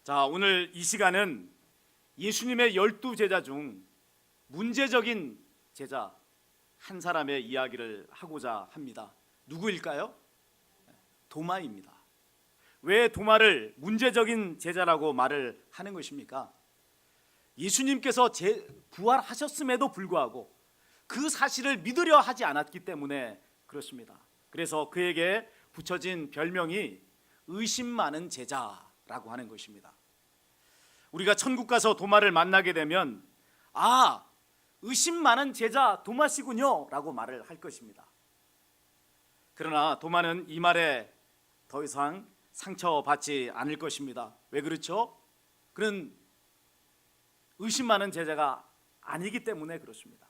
자, 오늘 이 시간은 예수님의 12제자 중 문제적인 제자 한 사람의 이야기를 하고자 합니다. 누구일까요? 도마입니다. 왜 도마를 문제적인 제자라고 말을 하는 것입니까? 예수님께서 부활하셨음에도 불구하고 그 사실을 믿으려 하지 않았기 때문에 그렇습니다. 그래서 그에게 붙여진 별명이 의심 많은 제자라고 하는 것입니다. 우리가 천국 가서 도마를 만나게 되면 의심 많은 제자 도마시군요 라고 말을 할 것입니다. 그러나 도마는 이 말에 더 이상 상처받지 않을 것입니다. 왜 그렇죠? 그는 의심 많은 제자가 아니기 때문에 그렇습니다.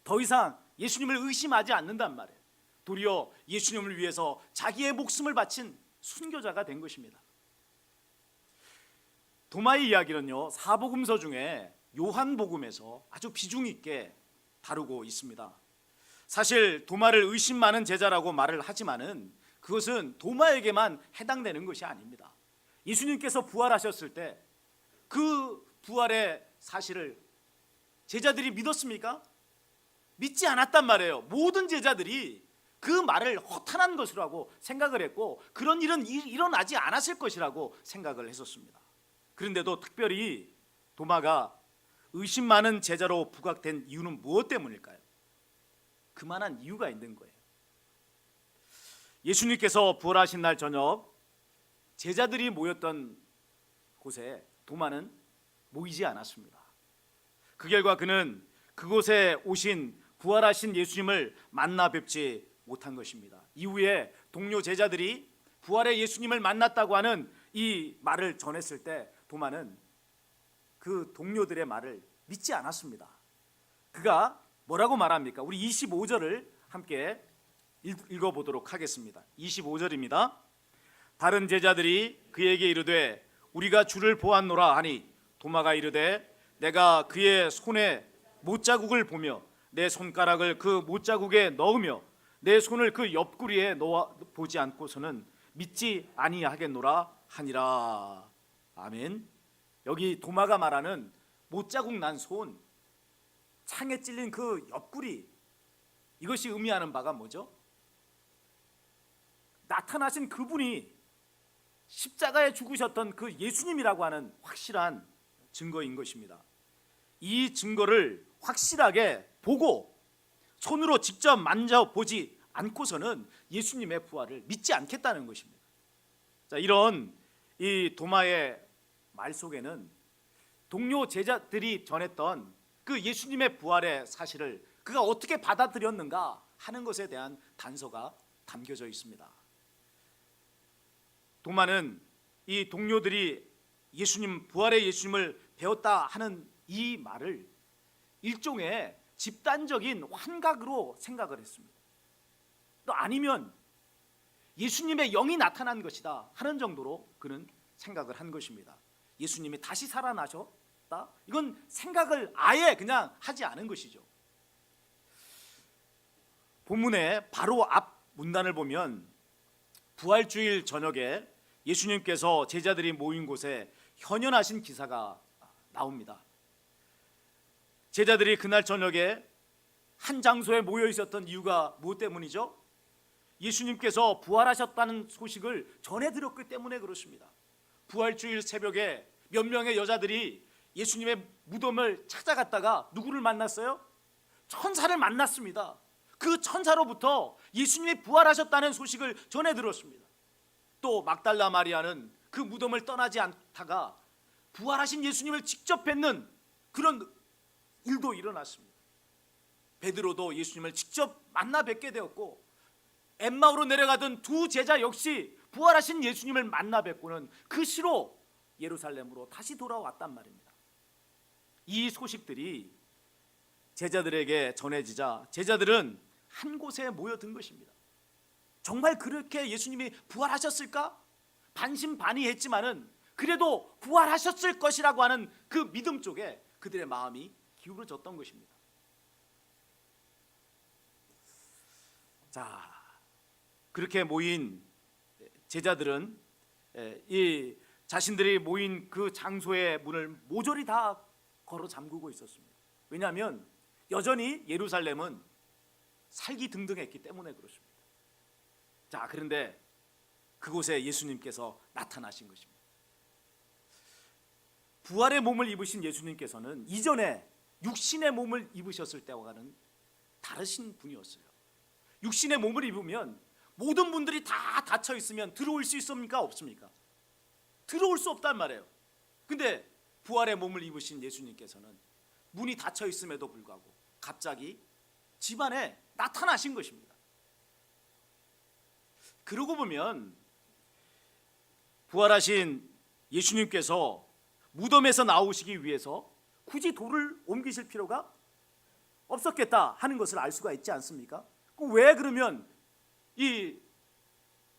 더 이상 예수님을 의심하지 않는단 말이에요. 도리어 예수님을 위해서 자기의 목숨을 바친 순교자가 된 것입니다. 도마의 이야기는요, 사복음서 중에 요한복음에서 아주 비중 있게 다루고 있습니다. 사실 도마를 의심 많은 제자라고 말을 하지만은 그것은 도마에게만 해당되는 것이 아닙니다. 예수님께서 부활하셨을 때 그 부활의 사실을 제자들이 믿었습니까? 믿지 않았단 말이에요. 모든 제자들이 그 말을 허탄한 것이라고 생각을 했고 그런 일은 일어나지 않았을 것이라고 생각을 했었습니다. 그런데도 특별히 도마가 의심 많은 제자로 부각된 이유는 무엇 때문일까요? 그만한 이유가 있는 거예요. 예수님께서 부활하신 날 저녁 제자들이 모였던 곳에 도마는 모이지 않았습니다. 그 결과 그는 그곳에 오신 부활하신 예수님을 만나 뵙지 못한 것입니다. 이후에 동료 제자들이 부활의 예수님을 만났다고 하는 이 말을 전했을 때 도마는 그 동료들의 말을 믿지 않았습니다. 그가 뭐라고 말합니까? 우리 25절을 함께 읽어보도록 하겠습니다. 25절입니다. 다른 제자들이 그에게 이르되 우리가 주를 보았노라 하니 도마가 이르되 내가 그의 손에 못자국을 보며 내 손가락을 그 못자국에 넣으며 내 손을 그 옆구리에 넣어 보지 않고서는 믿지 아니하겠노라 하니라. 아멘. 여기 도마가 말하는 못자국 난 손, 창에 찔린 그 옆구리, 이것이 의미하는 바가 뭐죠? 나타나신 그분이 십자가에 죽으셨던 그 예수님이라고 하는 확실한 증거인 것입니다. 이 증거를 확실하게 보고 손으로 직접 만져보지 않고서는 예수님의 부활을 믿지 않겠다는 것입니다. 자, 이런 이 도마의 말 속에는 동료 제자들이 전했던 그 예수님의 부활의 사실을 그가 어떻게 받아들였는가 하는 것에 대한 단서가 담겨져 있습니다. 도마는 이 동료들이 예수님, 부활의 예수님을 배웠다 하는 이 말을 일종의 집단적인 환각으로 생각을 했습니다. 또 아니면 예수님의 영이 나타난 것이다 하는 정도로 그는 생각을 한 것입니다. 예수님이 다시 살아나셨다? 이건 생각을 아예 그냥 하지 않은 것이죠. 본문의 바로 앞 문단을 보면 부활주일 저녁에 예수님께서 제자들이 모인 곳에 현현하신 기사가 나옵니다. 제자들이 그날 저녁에 한 장소에 모여 있었던 이유가 무엇 때문이죠? 예수님께서 부활하셨다는 소식을 전해드렸기 때문에 그렇습니다. 부활주일 새벽에 몇 명의 여자들이 예수님의 무덤을 찾아갔다가 누구를 만났어요? 천사를 만났습니다. 그 천사로부터 예수님이 부활하셨다는 소식을 전해들었습니다. 또 막달라 마리아는 그 무덤을 떠나지 않다가 부활하신 예수님을 직접 뵙는 그런 일도 일어났습니다. 베드로도 예수님을 직접 만나 뵙게 되었고 엠마오로 내려가던 두 제자 역시 부활하신 예수님을 만나 뵙고는 그 시로 예루살렘으로 다시 돌아왔단 말입니다. 이 소식들이 제자들에게 전해지자 제자들은 한 곳에 모여든 것입니다. 정말 그렇게 예수님이 부활하셨을까? 반신반의했지만은 그래도 부활하셨을 것이라고 하는 그 믿음 쪽에 그들의 마음이 기울어졌던 것입니다. 자, 그렇게 모인 제자들은 이 자신들이 모인 그 장소의 문을 모조리 다 걸어 잠그고 있었습니다. 왜냐하면 여전히 예루살렘은 살기등등했기 때문에 그렇습니다. 자, 그런데 그곳에 예수님께서 나타나신 것입니다. 부활의 몸을 입으신 예수님께서는 이전에 육신의 몸을 입으셨을 때와는 다르신 분이었어요. 육신의 몸을 입으면 모든 분들이 다 닫혀 있으면 들어올 수 있습니까? 없습니까? 들어올 수 없단 말이에요. 근데 부활의 몸을 입으신 예수님께서는 문이 닫혀 있음에도 불구하고 갑자기 집안에 나타나신 것입니다. 그러고 보면 부활하신 예수님께서 무덤에서 나오시기 위해서 굳이 돌을 옮기실 필요가 없었겠다 하는 것을 알 수가 있지 않습니까? 왜 그러면 이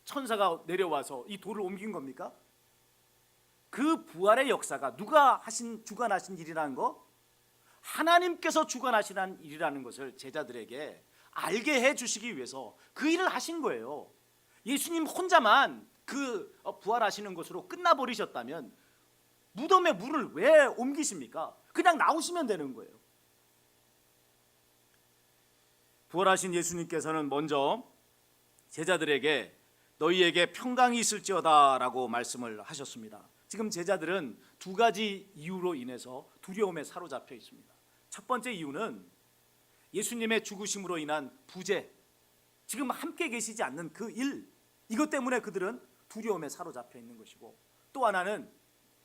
천사가 내려와서 이 돌을 옮긴 겁니까? 그 부활의 역사가 누가 주관하신 일이라는 거, 하나님께서 주관하시는 일이라는 것을 제자들에게 알게 해주시기 위해서 그 일을 하신 거예요. 예수님 혼자만 그 부활하시는 것으로 끝나버리셨다면 무덤의 문을 왜 옮기십니까? 그냥 나오시면 되는 거예요. 부활하신 예수님께서는 먼저 제자들에게 너희에게 평강이 있을지어다 라고 말씀을 하셨습니다. 지금 제자들은 두 가지 이유로 인해서 두려움에 사로잡혀 있습니다. 첫 번째 이유는 예수님의 죽으심으로 인한 부재, 지금 함께 계시지 않는 그 일, 이것 때문에 그들은 두려움에 사로잡혀 있는 것이고, 또 하나는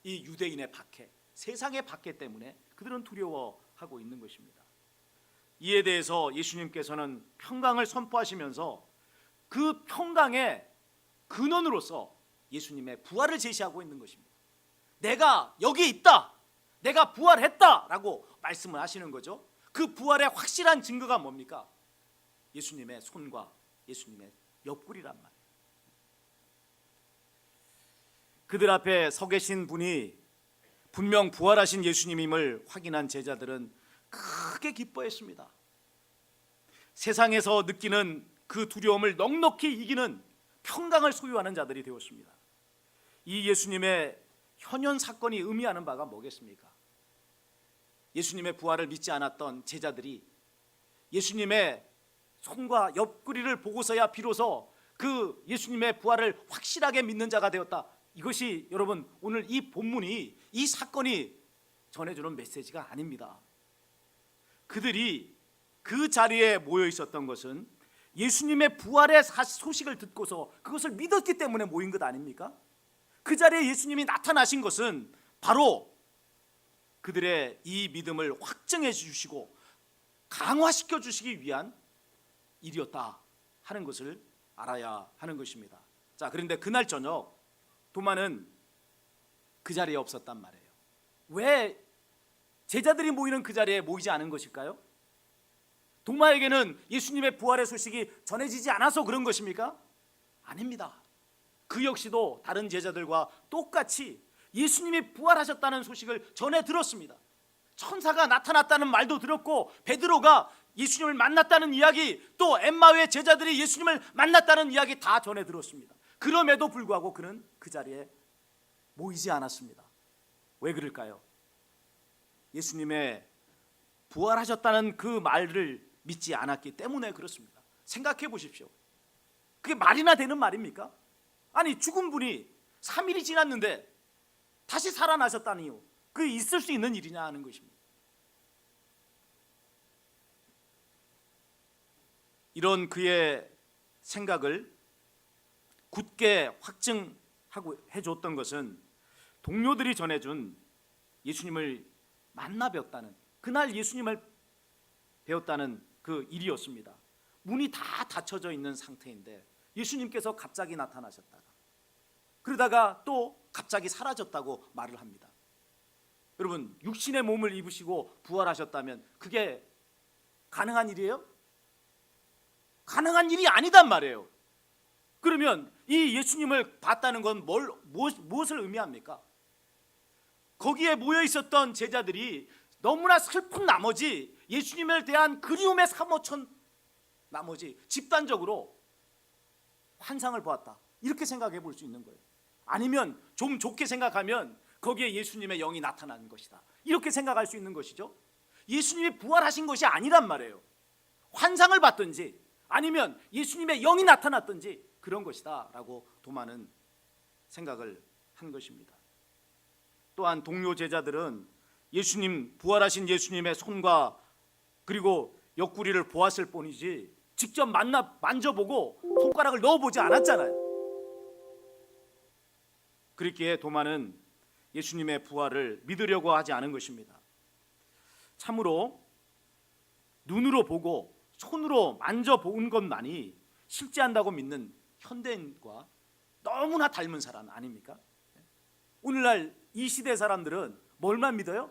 이 유대인의 박해, 세상의 박해 때문에 그들은 두려워하고 있는 것입니다. 이에 대해서 예수님께서는 평강을 선포하시면서 그 평강의 근원으로서 예수님의 부활을 제시하고 있는 것입니다. 내가 여기 있다, 내가 부활했다 라고 말씀을 하시는 거죠. 그 부활의 확실한 증거가 뭡니까? 예수님의 손과 예수님의 옆구리란 말이에요. 그들 앞에 서 계신 분이 분명 부활하신 예수님임을 확인한 제자들은 크게 기뻐했습니다. 세상에서 느끼는 그 두려움을 넉넉히 이기는 평강을 소유하는 자들이 되었습니다. 이 예수님의 현현 사건이 의미하는 바가 뭐겠습니까? 예수님의 부활을 믿지 않았던 제자들이 예수님의 손과 옆구리를 보고서야 비로소 그 예수님의 부활을 확실하게 믿는 자가 되었다. 이것이 여러분 오늘 이 본문이, 이 사건이 전해주는 메시지가 아닙니다. 그들이 그 자리에 모여 있었던 것은 예수님의 부활의 소식을 듣고서 그것을 믿었기 때문에 모인 것 아닙니까? 그 자리에 예수님이 나타나신 것은 바로 그들의 이 믿음을 확증해 주시고 강화시켜 주시기 위한 일이었다 하는 것을 알아야 하는 것입니다. 자, 그런데 그날 저녁 도마는 그 자리에 없었단 말이에요. 왜 제자들이 모이는 그 자리에 모이지 않은 것일까요? 도마에게는 예수님의 부활의 소식이 전해지지 않아서 그런 것입니까? 아닙니다. 그 역시도 다른 제자들과 똑같이 예수님이 부활하셨다는 소식을 전해 들었습니다. 천사가 나타났다는 말도 들었고, 베드로가 예수님을 만났다는 이야기, 또 엠마오의 제자들이 예수님을 만났다는 이야기 다 전해 들었습니다. 그럼에도 불구하고 그는 그 자리에 모이지 않았습니다. 왜 그럴까요? 예수님의 부활하셨다는 그 말을 믿지 않았기 때문에 그렇습니다. 생각해 보십시오. 그게 말이나 되는 말입니까? 아니, 죽은 분이 3일이 지났는데 다시 살아나셨다니요. 그게 있을 수 있는 일이냐 하는 것입니다. 이런 그의 생각을 굳게 확증하고 해줬던 것은 동료들이 전해준 예수님을 만나 뵈었다는, 그날 예수님을 배웠다는 그 일이었습니다. 문이 다 닫혀져 있는 상태인데 예수님께서 갑자기 나타나셨다가 그러다가 또 갑자기 사라졌다고 말을 합니다. 여러분, 육신의 몸을 입으시고 부활하셨다면 그게 가능한 일이에요? 가능한 일이 아니단 말이에요. 그러면 이 예수님을 봤다는 건 무엇을 의미합니까? 거기에 모여 있었던 제자들이 너무나 슬픈 나머지, 예수님에 대한 그리움에 사모친 나머지 집단적으로 환상을 보았다, 이렇게 생각해 볼 수 있는 거예요. 아니면 좀 좋게 생각하면 거기에 예수님의 영이 나타나는 것이다, 이렇게 생각할 수 있는 것이죠. 예수님이 부활하신 것이 아니란 말이에요. 환상을 봤든지 아니면 예수님의 영이 나타났든지 그런 것이다 라고 도마는 생각을 한 것입니다. 또한 동료 제자들은 부활하신 예수님의 손과 그리고 옆구리를 보았을 뿐이지 직접 만져보고 손가락을 넣어보지 않았잖아요. 그렇기에 도마는 예수님의 부활을 믿으려고 하지 않은 것입니다. 참으로 눈으로 보고 손으로 만져본 것만이 실제한다고 믿는 현대인과 너무나 닮은 사람 아닙니까? 오늘날 이 시대 사람들은 뭘만 믿어요?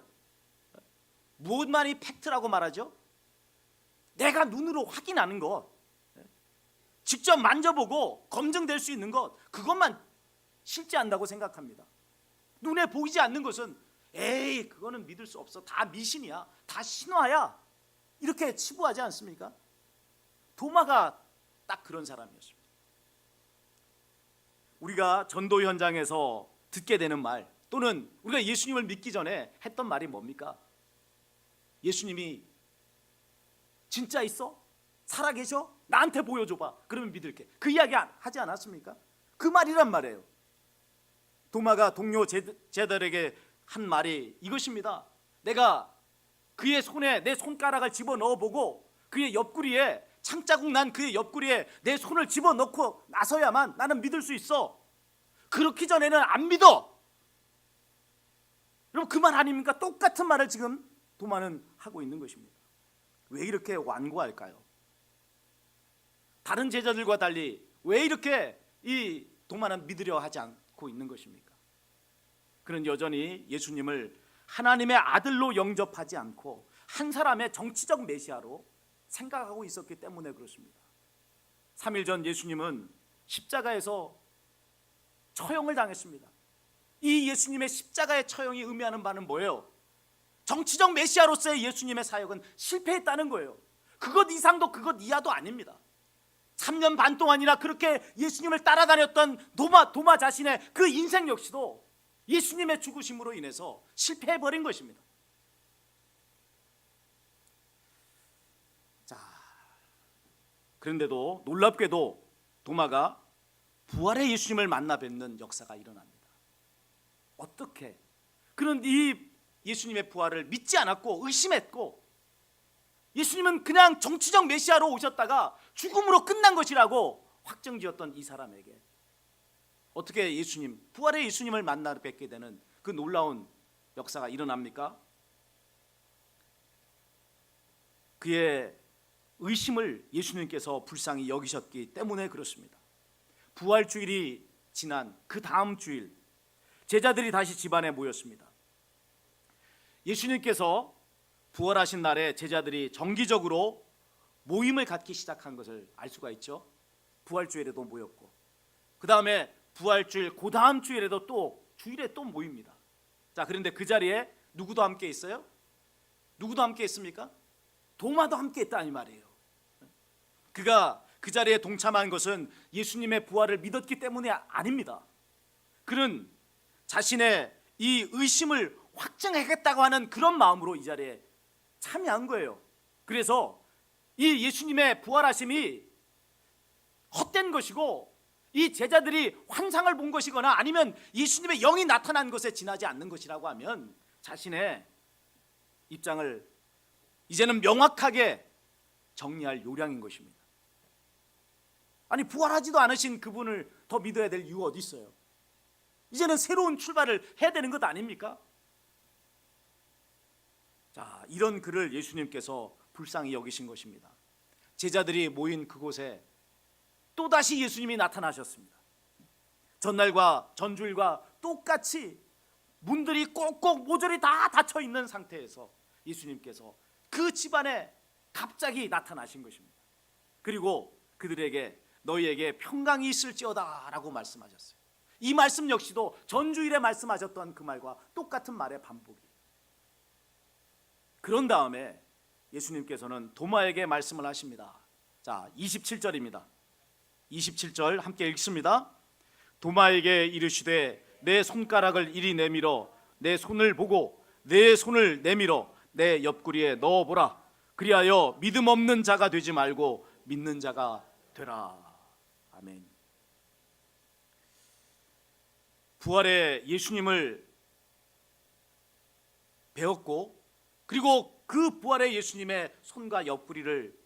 무엇만이 팩트라고 말하죠? 내가 눈으로 확인하는 것, 직접 만져보고 검증될 수 있는 것, 그것만 실제한다고 생각합니다. 눈에 보이지 않는 것은 에이 그거는 믿을 수 없어, 다 미신이야, 다 신화야, 이렇게 치부하지 않습니까? 도마가 딱 그런 사람이었습니다. 우리가 전도 현장에서 듣게 되는 말, 또는 우리가 예수님을 믿기 전에 했던 말이 뭡니까? 예수님이 진짜 있어? 살아계셔? 나한테 보여줘봐, 그러면 믿을게, 그 이야기 하지 않았습니까? 그 말이란 말이에요. 도마가 동료 제자들에게 한 말이 이것입니다. 내가 그의 손에 내 손가락을 집어넣어보고 그의 옆구리에 창자국 난 그의 옆구리에 내 손을 집어넣고 나서야만 나는 믿을 수 있어. 그렇기 전에는 안 믿어. 여러분, 그 말 아닙니까? 똑같은 말을 지금 도마는 하고 있는 것입니다. 왜 이렇게 완고할까요? 다른 제자들과 달리 왜 이렇게 이 도마는 믿으려 하지 않고 있는 것입니까? 그는 여전히 예수님을 하나님의 아들로 영접하지 않고 한 사람의 정치적 메시아로 생각하고 있었기 때문에 그렇습니다. 3일 전 예수님은 십자가에서 처형을 당했습니다. 이 예수님의 십자가의 처형이 의미하는 바는 뭐예요? 정치적 메시아로서의 예수님의 사역은 실패했다는 거예요. 그것 이상도 그것 이하도 아닙니다. 3년 반 동안이나 그렇게 예수님을 따라다녔던 도마 자신의 그 인생 역시도 예수님의 죽으심으로 인해서 실패해버린 것입니다. 자, 그런데도 놀랍게도 도마가 부활의 예수님을 만나 뵙는 역사가 일어납니다. 어떻게? 그는 이 예수님의 부활을 믿지 않았고 의심했고, 예수님은 그냥 정치적 메시아로 오셨다가 죽음으로 끝난 것이라고 확정지었던 이 사람에게 어떻게 부활의 예수님을 만나 뵙게 되는 그 놀라운 역사가 일어납니까? 그의 의심을 예수님께서 불쌍히 여기셨기 때문에 그렇습니다. 부활주일이 지난 그 다음 주일, 제자들이 다시 집안에 모였습니다. 예수님께서 부활하신 날에 제자들이 정기적으로 모임을 갖기 시작한 것을 알 수가 있죠. 부활주일에도 모였고, 그 다음에 부활주일 그 다음 주일에도 또 주일에 또 모입니다. 자, 그런데 그 자리에 누구도 함께 있어요? 누구도 함께 있습니까? 도마도 함께 있다 이 말이에요. 그가 그 자리에 동참한 것은 예수님의 부활을 믿었기 때문이 아닙니다. 그는 자신의 이 의심을 확증하겠다고 하는 그런 마음으로 이 자리에 참여한 거예요. 그래서 이 예수님의 부활하심이 헛된 것이고, 이 제자들이 환상을 본 것이거나 아니면 예수님의 영이 나타난 것에 지나지 않는 것이라고 하면 자신의 입장을 이제는 명확하게 정리할 요량인 것입니다. 아니, 부활하지도 않으신 그분을 더 믿어야 될 이유가 어디 있어요? 이제는 새로운 출발을 해야 되는 것 아닙니까? 자, 이런 그를 예수님께서 불쌍히 여기신 것입니다. 제자들이 모인 그곳에 또다시 예수님이 나타나셨습니다. 전날과 전주일과 똑같이 문들이 꼭꼭 모조리 다 닫혀 있는 상태에서 예수님께서 그 집안에 갑자기 나타나신 것입니다. 그리고 그들에게 너희에게 평강이 있을지어다 라고 말씀하셨어요. 이 말씀 역시도 전주일에 말씀하셨던 그 말과 똑같은 말의 반복이에요. 그런 다음에 예수님께서는 도마에게 말씀을 하십니다. 자, 27절입니다. 27절 함께 읽습니다. 도마에게 이르시되 내 손가락을 이리 내밀어 내 손을 보고 내 손을 내밀어 내 옆구리에 넣어보라. 그리하여 믿음 없는 자가 되지 말고 믿는 자가 되라. 아멘. 부활의 예수님을 배웠고, 그리고 그 부활의 예수님의 손과 옆구리를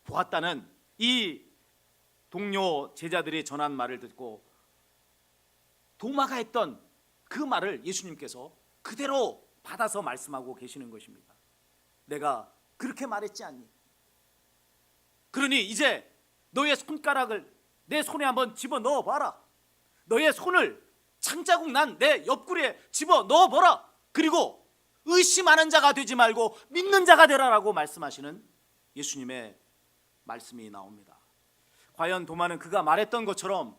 보았다는 이 동료 제자들이 전한 말을 듣고 도마가 했던 그 말을 예수님께서 그대로 받아서 말씀하고 계시는 것입니다. 내가 그렇게 말했지 않니? 그러니 이제 너의 손가락을 내 손에 한번 집어넣어 봐라. 너의 손을 창자국 난 내 옆구리에 집어넣어 보라. 그리고 의심하는 자가 되지 말고 믿는 자가 되라라고 말씀하시는 예수님의 말씀이 나옵니다. 과연 도마는 그가 말했던 것처럼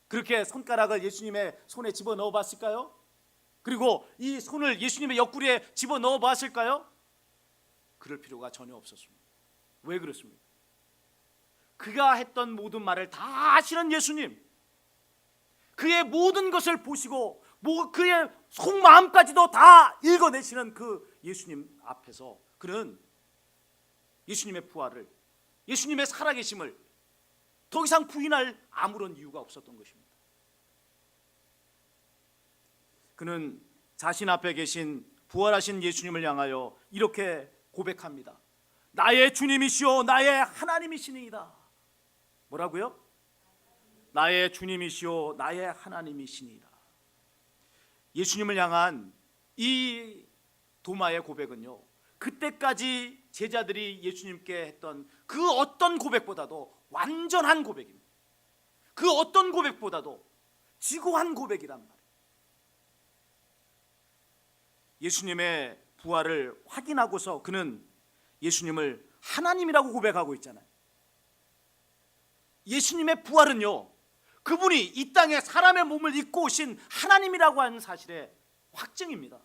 그렇게 손가락을 예수님의 손에 집어넣어 봤을까요? 그리고 이 손을 예수님의 옆구리에 집어넣어 봤을까요? 그럴 필요가 전혀 없었습니다. 왜 그렇습니까? 그가 했던 모든 말을 다 아시는 예수님, 그의 모든 것을 보시고 그의 속마음까지도 다 읽어내시는 그 예수님 앞에서 그는 예수님의 부활을, 예수님의 살아계심을 더 이상 부인할 아무런 이유가 없었던 것입니다. 그는 자신 앞에 계신 부활하신 예수님을 향하여 이렇게 고백합니다. 나의 주님이시오 나의 하나님이시니이다. 뭐라고요? 나의 주님이시오 나의 하나님이시니이다. 예수님을 향한 이 도마의 고백은요, 그때까지 제자들이 예수님께 했던 그 어떤 고백보다도 완전한 고백입니다. 그 어떤 고백보다도 지고한 고백이란 말이에요. 예수님의 부활을 확인하고서 그는 예수님을 하나님이라고 고백하고 있잖아요. 예수님의 부활은요, 그분이 이 땅에 사람의 몸을 입고 오신 하나님이라고 하는 사실의 확증입니다.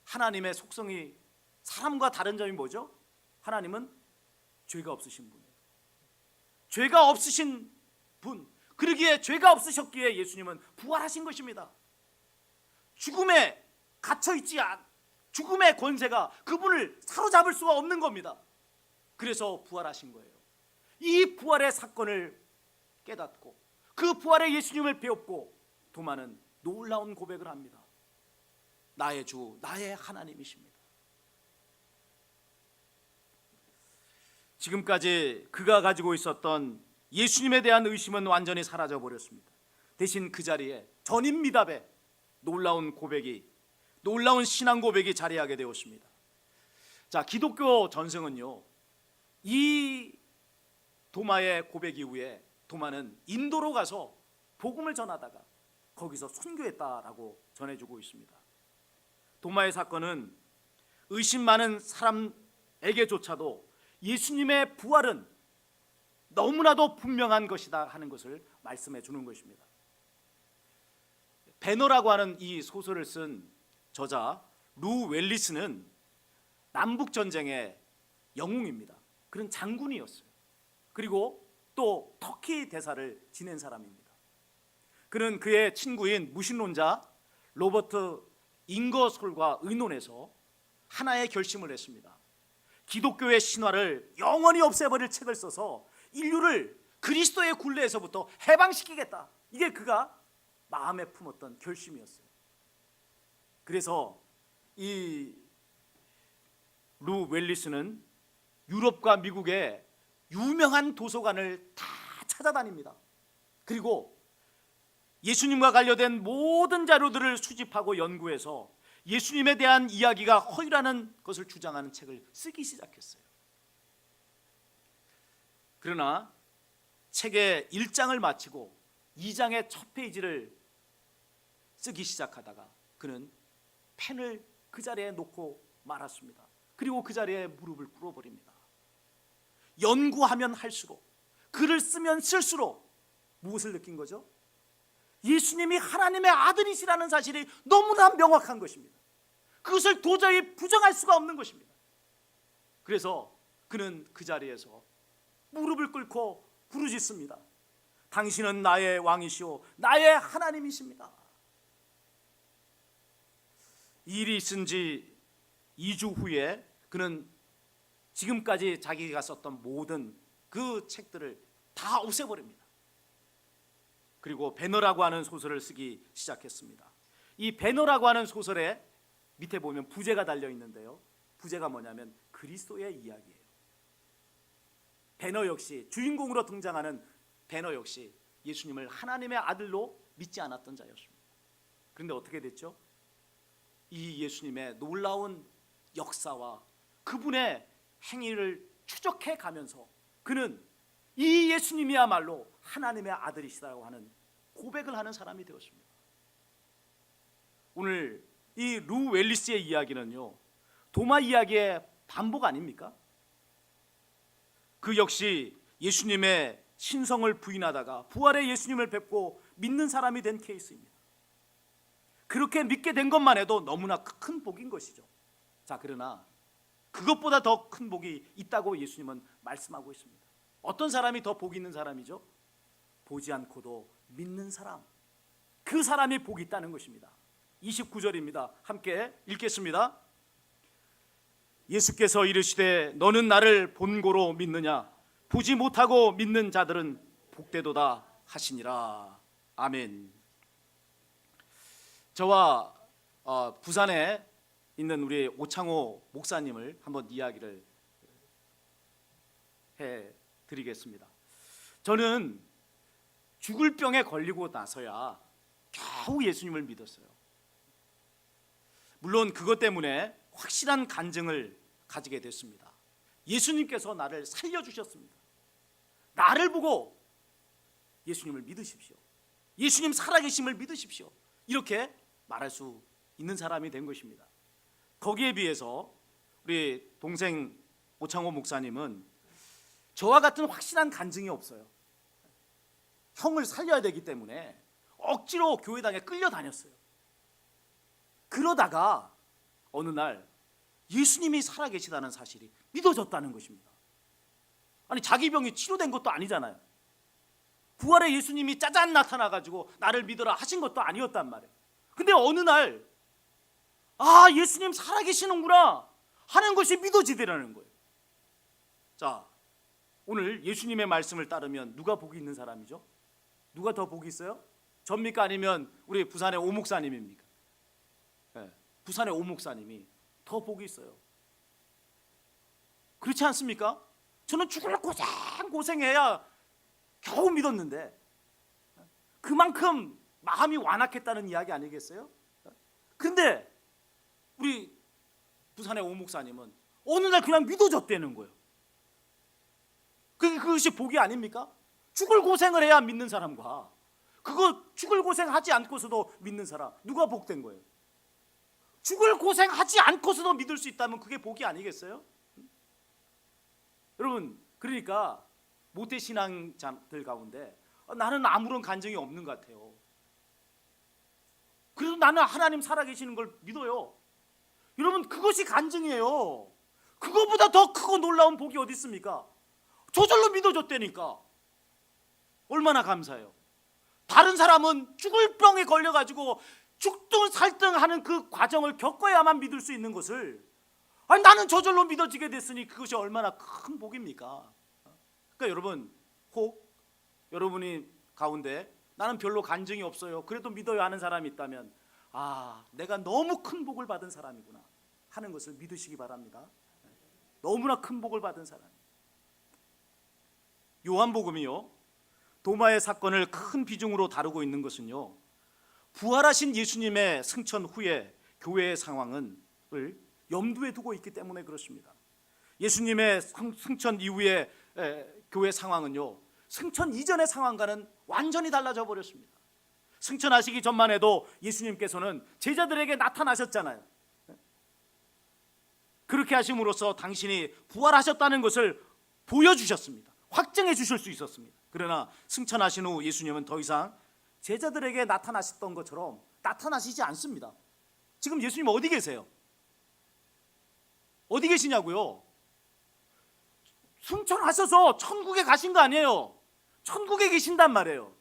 하나님의 속성이 사람과 다른 점이 뭐죠? 하나님은 죄가 없으신 분이에요. 죄가 없으신 분, 그러기에 죄가 없으셨기에 예수님은 부활하신 것입니다. 죽음에 갇혀있지 않은 죽음의 권세가 그분을 사로잡을 수가 없는 겁니다. 그래서 부활하신 거예요. 이 부활의 사건을 깨닫고 그 부활의 예수님을 배웠고 도마는 놀라운 고백을 합니다. 나의 주, 나의 하나님이십니다. 지금까지 그가 가지고 있었던 예수님에 대한 의심은 완전히 사라져 버렸습니다. 대신 그 자리에 전인 미답의 놀라운 고백이, 놀라운 신앙 고백이 자리하게 되었습니다. 자, 기독교 전승은요, 이 도마의 고백 이후에 도마는 인도로 가서 복음을 전하다가 거기서 순교했다라고 전해주고 있습니다. 도마의 사건은 의심 많은 사람에게조차도 예수님의 부활은 너무나도 분명한 것이다 하는 것을 말씀해 주는 것입니다. 배너라고 하는 이 소설을 쓴 저자 루 웰리스는 남북전쟁의 영웅입니다. 그는 장군이었어요. 그리고 또 터키 대사를 지낸 사람입니다. 그는 그의 친구인 무신론자 로버트 잉거솔과 의논해서 하나의 결심을 했습니다. 기독교의 신화를 영원히 없애버릴 책을 써서 인류를 그리스도의 굴레에서부터 해방시키겠다. 이게 그가 마음에 품었던 결심이었어요. 그래서 이 루 웰리스는 유럽과 미국의 유명한 도서관을 다 찾아다닙니다. 그리고 예수님과 관련된 모든 자료들을 수집하고 연구해서 예수님에 대한 이야기가 허위라는 것을 주장하는 책을 쓰기 시작했어요. 그러나 책의 1장을 마치고 2장의 첫 페이지를 쓰기 시작하다가 그는 펜을 그 자리에 놓고 말았습니다. 그리고 그 자리에 무릎을 꿇어버립니다. 연구하면 할수록, 글을 쓰면 쓸수록 무엇을 느낀 거죠? 예수님이 하나님의 아들이시라는 사실이 너무나 명확한 것입니다. 그것을 도저히 부정할 수가 없는 것입니다. 그래서 그는 그 자리에서 무릎을 꿇고 부르짖습니다. 당신은 나의 왕이시오 나의 하나님이십니다. 이 일이 있은 지 2주 후에 그는 지금까지 자기가 썼던 모든 그 책들을 다 없애버립니다. 그리고 배너라고 하는 소설을 쓰기 시작했습니다. 이 배너라고 하는 소설에 밑에 보면 부제가 달려 있는데요, 부제가 뭐냐면 그리스도의 이야기예요. 배너 역시, 주인공으로 등장하는 배너 역시 예수님을 하나님의 아들로 믿지 않았던 자였습니다. 그런데 어떻게 됐죠? 이 예수님의 놀라운 역사와 그분의 행위를 추적해 가면서 그는 이 예수님이야말로 하나님의 아들이시라고 하는 고백을 하는 사람이 되었습니다. 오늘 이 루 웰리스의 이야기는요, 도마 이야기의 반복 아닙니까? 그 역시 예수님의 신성을 부인하다가 부활의 예수님을 뵙고 믿는 사람이 된 케이스입니다. 그렇게 믿게 된 것만 해도 너무나 큰 복인 것이죠. 자, 그러나 그것보다 더 큰 복이 있다고 예수님은 말씀하고 있습니다. 어떤 사람이 더 복이 있는 사람이죠? 보지 않고도 믿는 사람, 그 사람이 복이 있다는 것입니다. 29절입니다. 함께 읽겠습니다. 예수께서 이르시되 너는 나를 본고로 믿느냐? 보지 못하고 믿는 자들은 복되도다 하시니라. 아멘. 저와 부산에 있는 우리 오창호 목사님을 한번 이야기를 해드리겠습니다. 저는 죽을 병에 걸리고 나서야 겨우 예수님을 믿었어요. 물론 그것 때문에 확실한 간증을 가지게 됐습니다. 예수님께서 나를 살려주셨습니다. 나를 보고 예수님을 믿으십시오, 예수님 살아계심을 믿으십시오, 이렇게 말할 수 있는 사람이 된 것입니다. 거기에 비해서 우리 동생 오창호 목사님은 저와 같은 확실한 간증이 없어요. 형을 살려야 되기 때문에 억지로 교회당에 끌려다녔어요. 그러다가 어느 날 예수님이 살아계시다는 사실이 믿어졌다는 것입니다. 아니, 자기 병이 치료된 것도 아니잖아요. 부활의 예수님이 짜잔 나타나가지고 나를 믿어라 하신 것도 아니었단 말이에요. 근데 어느 날 예수님 살아계시는구나 하는 것이 믿어지더라는 거예요. 자, 오늘 예수님의 말씀을 따르면 누가 복이 있는 사람이죠? 누가 더 복이 있어요? 접니까? 아니면 우리 부산의 오 목사님입니까? 네, 부산의 오 목사님이 더 복이 있어요. 그렇지 않습니까? 저는 죽을 고생해야 겨우 믿었는데 그만큼 마음이 완악했다는 이야기 아니겠어요? 근데 우리 부산의 오 목사님은 어느 날 그냥 믿어졌다는 거예요. 그것이 복이 아닙니까? 죽을 고생을 해야 믿는 사람과 그거 죽을 고생하지 않고서도 믿는 사람, 누가 복된 거예요? 죽을 고생하지 않고서도 믿을 수 있다면 그게 복이 아니겠어요? 여러분, 그러니까 모태신앙자들 가운데 나는 아무런 간증이 없는 것 같아요. 그래도 나는 하나님 살아계시는 걸 믿어요. 여러분, 그것이 간증이에요. 그거보다 더 크고 놀라운 복이 어디 있습니까? 저절로 믿어줬다니까. 얼마나 감사해요. 다른 사람은 죽을 병에 걸려가지고 죽든 살든 하는 그 과정을 겪어야만 믿을 수 있는 것을 나는 저절로 믿어지게 됐으니 그것이 얼마나 큰 복입니까? 그러니까 여러분, 혹 여러분이 가운데 나는 별로 간증이 없어요, 그래도 믿어야 하는 사람이 있다면 내가 너무 큰 복을 받은 사람이구나 하는 것을 믿으시기 바랍니다. 너무나 큰 복을 받은 사람. 요한복음이요, 도마의 사건을 큰 비중으로 다루고 있는 것은요, 부활하신 예수님의 승천 후에 교회의 상황을 염두에 두고 있기 때문에 그렇습니다. 예수님의 승천 이후의 교회 상황은요, 승천 이전의 상황과는 완전히 달라져 버렸습니다. 승천하시기 전만 해도 예수님께서는 제자들에게 나타나셨잖아요. 그렇게 하심으로써 당신이 부활하셨다는 것을 보여주셨습니다. 확증해 주실 수 있었습니다. 그러나 승천하신 후 예수님은 더 이상 제자들에게 나타나셨던 것처럼 나타나시지 않습니다. 지금 예수님 어디 계세요? 어디 계시냐고요? 승천하셔서 천국에 가신 거 아니에요. 천국에 계신단 말이에요.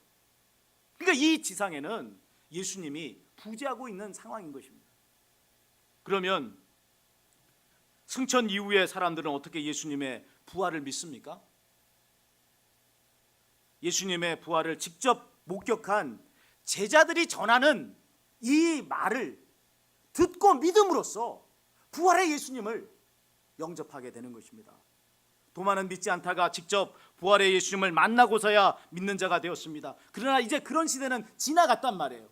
그러니까 이 지상에는 예수님이 부재하고 있는 상황인 것입니다. 그러면 승천 이후에 사람들은 어떻게 예수님의 부활을 믿습니까? 예수님의 부활을 직접 목격한 제자들이 전하는 이 말을 듣고 믿음으로써 부활의 예수님을 영접하게 되는 것입니다. 도마는 믿지 않다가 직접 부활의 예수님을 만나고서야 믿는 자가 되었습니다. 그러나 이제 그런 시대는 지나갔단 말이에요.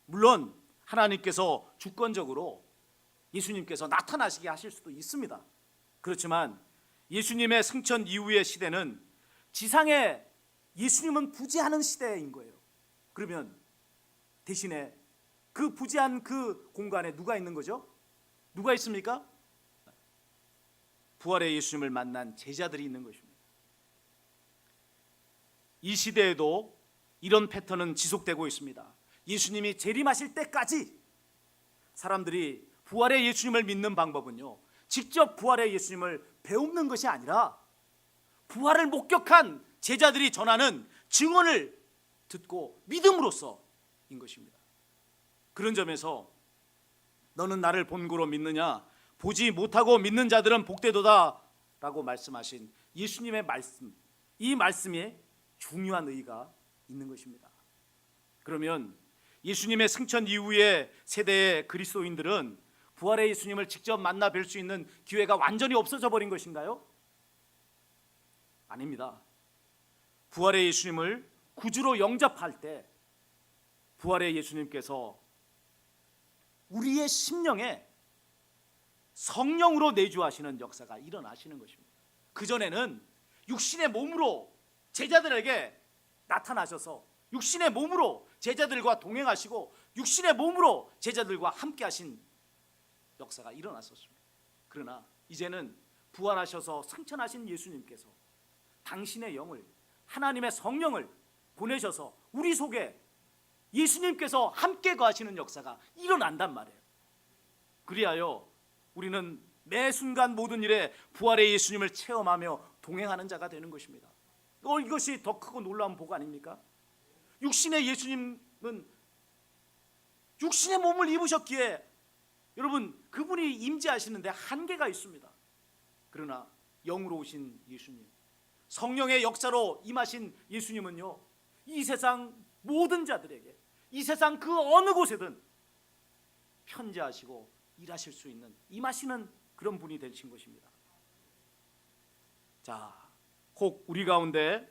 물론 하나님께서 주권적으로 예수님께서 나타나시게 하실 수도 있습니다. 그렇지만 예수님의 승천 이후의 시대는 지상에 예수님은 부재하는 시대인 거예요. 그러면 대신에 그 부재한 그 공간에 누가 있는 거죠? 누가 있습니까? 부활의 예수님을 만난 제자들이 있는 것입니다. 이 시대에도 이런 패턴은 지속되고 있습니다. 예수님이 재림하실 때까지 사람들이 부활의 예수님을 믿는 방법은요, 직접 부활의 예수님을 배우는 것이 아니라 부활을 목격한 제자들이 전하는 증언을 듣고 믿음으로써인 것입니다. 그런 점에서 너는 나를 본고로 믿느냐, 보지 못하고 믿는 자들은 복되도다 라고 말씀하신 예수님의 말씀, 이 말씀에 중요한 의의가 있는 것입니다. 그러면 예수님의 승천 이후의 세대의 그리스도인들은 부활의 예수님을 직접 만나 뵐 수 있는 기회가 완전히 없어져 버린 것인가요? 아닙니다. 부활의 예수님을 구주로 영접할 때 부활의 예수님께서 우리의 심령에 성령으로 내주하시는 역사가 일어나시는 것입니다. 그전에는 육신의 몸으로 제자들에게 나타나셔서 육신의 몸으로 제자들과 동행하시고 육신의 몸으로 제자들과 함께 하신 역사가 일어났었습니다. 그러나 이제는 부활하셔서 승천하신 예수님께서 당신의 영을, 하나님의 성령을 보내셔서 우리 속에 예수님께서 함께 거하시는 역사가 일어난단 말이에요. 그리하여 우리는 매 순간 모든 일에 부활의 예수님을 체험하며 동행하는 자가 되는 것입니다. 이것이 더 크고 놀라운 복 아닙니까? 육신의 예수님은 육신의 몸을 입으셨기에 여러분, 그분이 임재하시는데 한계가 있습니다. 그러나 영으로 오신 예수님, 성령의 역사로 임하신 예수님은요, 이 세상 모든 자들에게, 이 세상 그 어느 곳에든 편재하시고 일하실 수 있는, 임하시는 그런 분이 되신 것입니다. 자, 혹 우리 가운데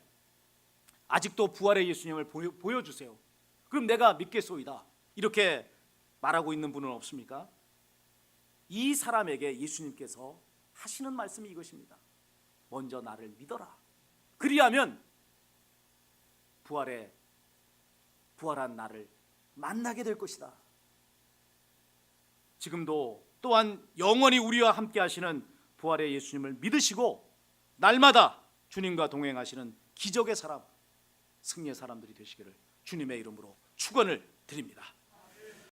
아직도 부활의 예수님을 보여주세요. 그럼 내가 믿겠소이다, 이렇게 말하고 있는 분은 없습니까? 이 사람에게 예수님께서 하시는 말씀이 이것입니다. 먼저 나를 믿어라. 그리하면 부활한 나를 만나게 될 것이다. 지금도 또한 영원히 우리와 함께 하시는 부활의 예수님을 믿으시고 날마다 주님과 동행하시는 기적의 사람, 승리의 사람들이 되시기를 주님의 이름으로 축원을 드립니다.